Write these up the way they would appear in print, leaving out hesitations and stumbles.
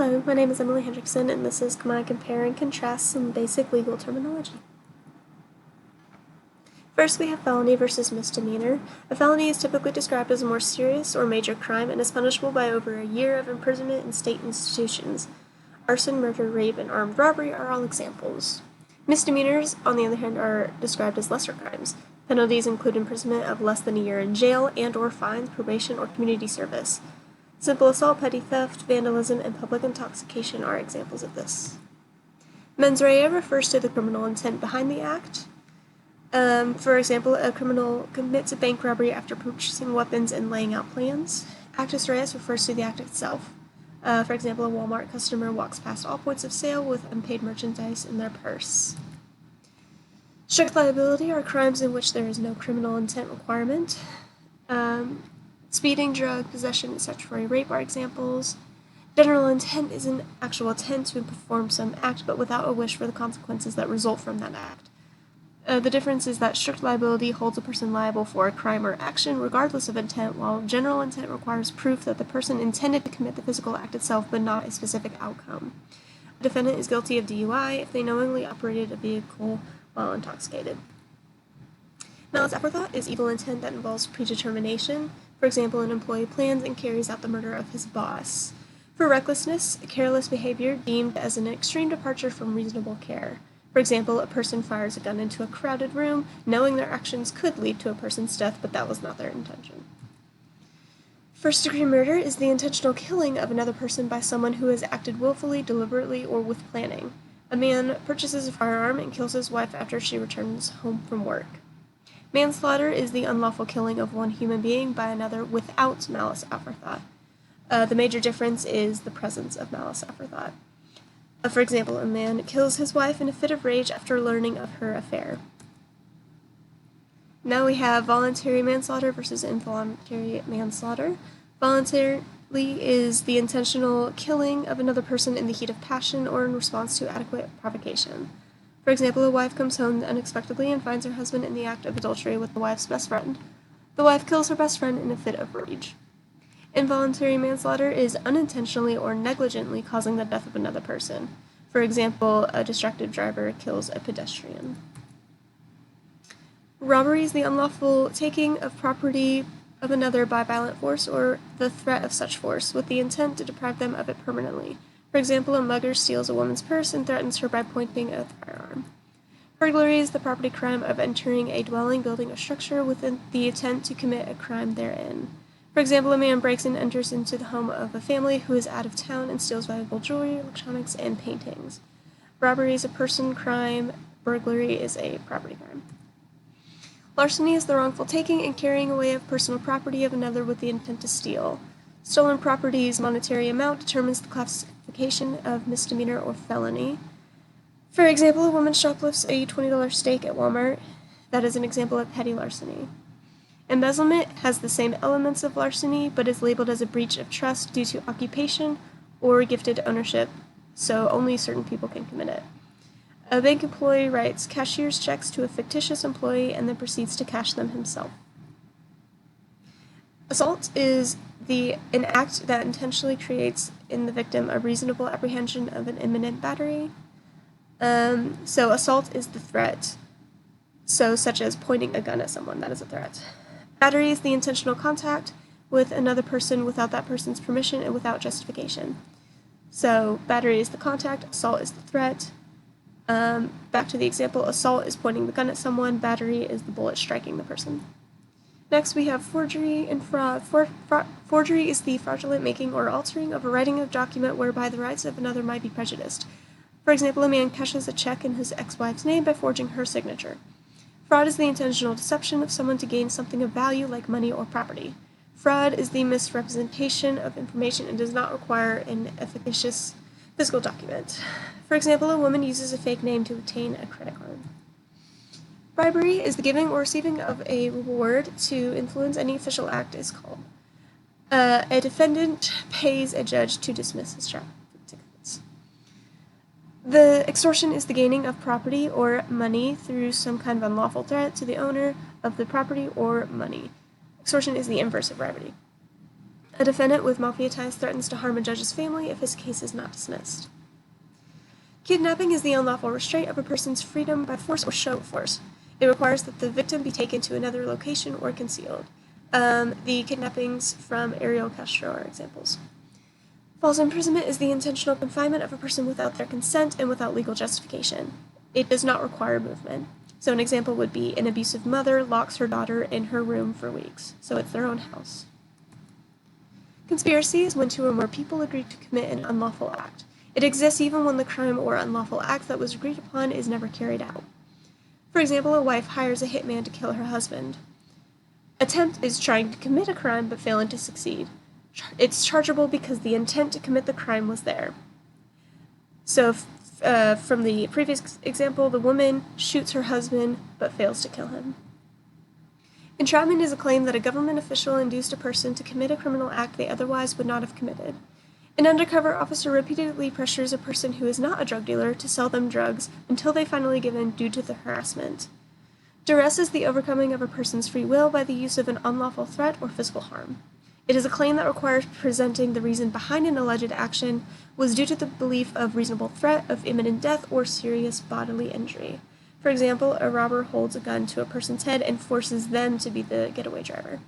Hello, my name is Emily Hendrickson, and this is my compare and contrast some basic legal terminology. First, we have felony versus misdemeanor. A felony is typically described as a more serious or major crime and is punishable by over a year of imprisonment in state institutions. Arson, murder, rape, and armed robbery are all examples. Misdemeanors, on the other hand, are described as lesser crimes. Penalties include imprisonment of less than a year in jail and/or fines, probation, or community service. Simple assault, petty theft, vandalism, and public intoxication are examples of this. Mens rea refers to the criminal intent behind the act. For example, a criminal commits a bank robbery after purchasing weapons and laying out plans. Actus reus refers to the act itself. For example, a Walmart customer walks past all points of sale with unpaid merchandise in their purse. Strict liability are crimes in which there is no criminal intent requirement. Speeding, drug possession, and statutory rape are examples. General intent is an actual intent to perform some act, but without a wish for the consequences that result from that act. The difference is that strict liability holds a person liable for a crime or action regardless of intent, while general intent requires proof that the person intended to commit the physical act itself, but not a specific outcome. A defendant is guilty of DUI if they knowingly operated a vehicle while intoxicated. Malice aforethought is evil intent that involves predetermination. For example, an employee plans and carries out the murder of his boss. For recklessness, careless behavior deemed as an extreme departure from reasonable care. For example, a person fires a gun into a crowded room, knowing their actions could lead to a person's death, but that was not their intention. First-degree murder is the intentional killing of another person by someone who has acted willfully, deliberately, or with planning. A man purchases a firearm and kills his wife after she returns home from work. Manslaughter is the unlawful killing of one human being by another without malice aforethought. The major difference is the presence of malice aforethought. For example, a man kills his wife in a fit of rage after learning of her affair. Now we have voluntary manslaughter versus involuntary manslaughter. Voluntary is the intentional killing of another person in the heat of passion or in response to adequate provocation. For example, a wife comes home unexpectedly and finds her husband in the act of adultery with the wife's best friend. The wife kills her best friend in a fit of rage. Involuntary manslaughter is unintentionally or negligently causing the death of another person. For example, a distracted driver kills a pedestrian. Robbery is the unlawful taking of property of another by violent force or the threat of such force with the intent to deprive them of it permanently. For example, a mugger steals a woman's purse and threatens her by pointing a firearm. Burglary is the property crime of entering a dwelling, building, or structure with the intent to commit a crime therein. For example, a man breaks and enters into the home of a family who is out of town and steals valuable jewelry, electronics, and paintings. Robbery is a person crime. Burglary is a property crime. Larceny is the wrongful taking and carrying away of personal property of another with the intent to steal. Stolen property's monetary amount determines the classification of misdemeanor or felony. For example, a woman shoplifts a $20 steak at Walmart. That is an example of petty larceny. Embezzlement has the same elements of larceny, but is labeled as a breach of trust due to occupation or gifted ownership, so only certain people can commit it. A bank employee writes cashier's checks to a fictitious employee and then proceeds to cash them himself. Assault is an act that intentionally creates in the victim a reasonable apprehension of an imminent battery. So assault is the threat, such as pointing a gun at someone, that is a threat. Battery is the intentional contact with another person without that person's permission and without justification. So battery is the contact, assault is the threat. Back to the example, assault is pointing the gun at someone, battery is the bullet striking the person. Next, we have forgery and fraud. Forgery is the fraudulent making or altering of a writing of document whereby the rights of another might be prejudiced. For example, a man cashes a check in his ex-wife's name by forging her signature. Fraud is the intentional deception of someone to gain something of value like money or property. Fraud is the misrepresentation of information and does not require an efficacious physical document. For example, a woman uses a fake name to obtain a credit card. Bribery is the giving or receiving of a reward to influence any official act is called. A defendant pays a judge to dismiss his traffic tickets. The extortion is the gaining of property or money through some kind of unlawful threat to the owner of the property or money. Extortion is the inverse of bribery. A defendant with mafia ties threatens to harm a judge's family if his case is not dismissed. Kidnapping is the unlawful restraint of a person's freedom by force or show of force. It requires that the victim be taken to another location or concealed. The kidnappings from Ariel Castro are examples. False imprisonment is the intentional confinement of a person without their consent and without legal justification. It does not require movement. So an example would be an abusive mother locks her daughter in her room for weeks, so it's their own house. Conspiracy is when two or more people agree to commit an unlawful act. It exists even when the crime or unlawful act that was agreed upon is never carried out. For example, a wife hires a hitman to kill her husband. Attempt is trying to commit a crime but failing to succeed. It's chargeable because the intent to commit the crime was there. So, from the previous example, the woman shoots her husband but fails to kill him. Entrapment is a claim that a government official induced a person to commit a criminal act they otherwise would not have committed. An undercover officer repeatedly pressures a person who is not a drug dealer to sell them drugs until they finally give in due to the harassment. Duress is the overcoming of a person's free will by the use of an unlawful threat or physical harm. It is a claim that requires presenting the reason behind an alleged action was due to the belief of reasonable threat of imminent death or serious bodily injury. For example, a robber holds a gun to a person's head and forces them to be the getaway driver.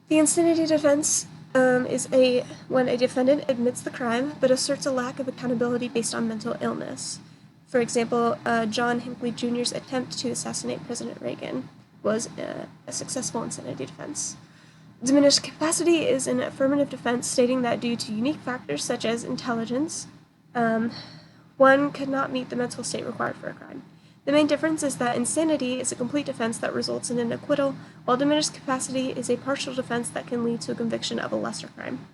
The insanity defense is when a defendant admits the crime but asserts a lack of accountability based on mental illness. For example, John Hinckley Jr.'s attempt to assassinate President Reagan was a successful insanity defense. Diminished capacity is an affirmative defense stating that due to unique factors such as intelligence, one could not meet the mental state required for a crime. The main difference is that insanity is a complete defense that results in an acquittal, while diminished capacity is a partial defense that can lead to a conviction of a lesser crime.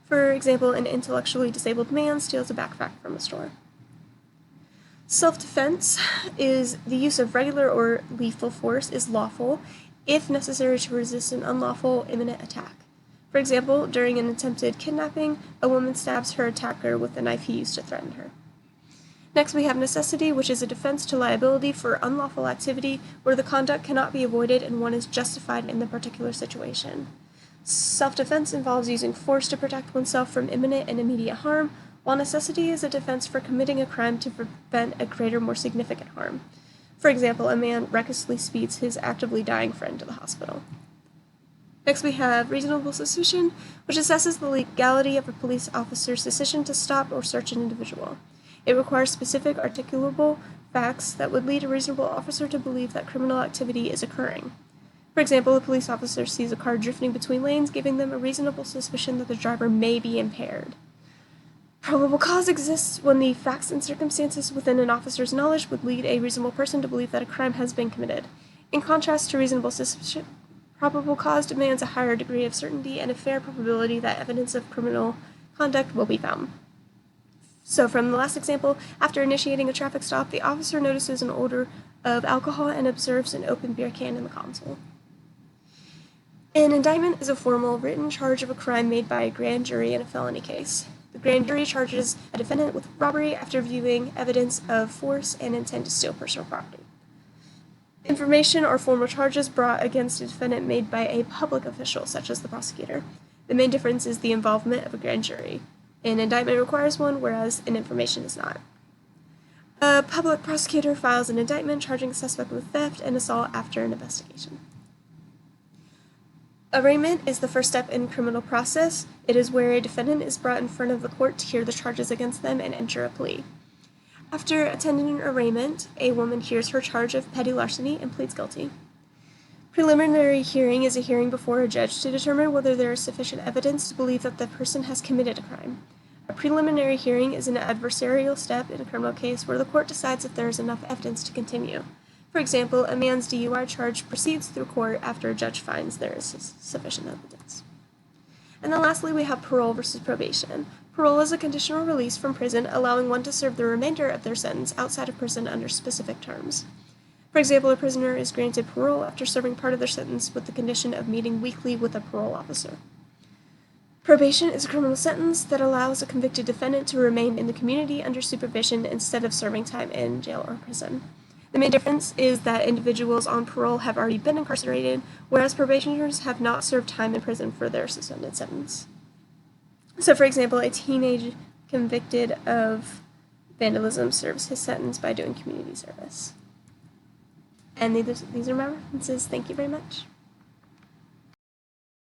For example, an intellectually disabled man steals a backpack from a store. Self-defense is the use of regular or lethal force is lawful if necessary to resist an unlawful imminent attack. For example, during an attempted kidnapping, a woman stabs her attacker with the knife he used to threaten her. Next, we have necessity, which is a defense to liability for unlawful activity where the conduct cannot be avoided and one is justified in the particular situation. Self-defense involves using force to protect oneself from imminent and immediate harm, while necessity is a defense for committing a crime to prevent a greater, more significant harm. For example, a man recklessly speeds his actively dying friend to the hospital. Next, we have reasonable suspicion, which assesses the legality of a police officer's decision to stop or search an individual. It requires specific, articulable facts that would lead a reasonable officer to believe that criminal activity is occurring. For example, a police officer sees a car drifting between lanes, giving them a reasonable suspicion that the driver may be impaired. Probable cause exists when the facts and circumstances within an officer's knowledge would lead a reasonable person to believe that a crime has been committed. In contrast to reasonable suspicion, probable cause demands a higher degree of certainty and a fair probability that evidence of criminal conduct will be found. So from the last example, after initiating a traffic stop, the officer notices an odor of alcohol and observes an open beer can in the console. An indictment is a formal written charge of a crime made by a grand jury in a felony case. The grand jury charges a defendant with robbery after viewing evidence of force and intent to steal personal property. Information or formal charges brought against a defendant made by a public official, such as the prosecutor. The main difference is the involvement of a grand jury. An indictment requires one, whereas an information does not. A public prosecutor files an indictment charging a suspect with theft and assault after an investigation. Arraignment is the first step in criminal process. It is where a defendant is brought in front of the court to hear the charges against them and enter a plea. After attending an arraignment, a woman hears her charge of petty larceny and pleads guilty. Preliminary hearing is a hearing before a judge to determine whether there is sufficient evidence to believe that the person has committed a crime. A preliminary hearing is an adversarial step in a criminal case where the court decides if there is enough evidence to continue. For example, a man's DUI charge proceeds through court after a judge finds there is sufficient evidence. And then lastly, we have parole versus probation. Parole is a conditional release from prison, allowing one to serve the remainder of their sentence outside of prison under specific terms. For example, a prisoner is granted parole after serving part of their sentence with the condition of meeting weekly with a parole officer. Probation is a criminal sentence that allows a convicted defendant to remain in the community under supervision instead of serving time in jail or prison. The main difference is that individuals on parole have already been incarcerated, whereas probationers have not served time in prison for their suspended sentence. So, for example, a teenager convicted of vandalism serves his sentence by doing community service. And these are my references. Thank you very much.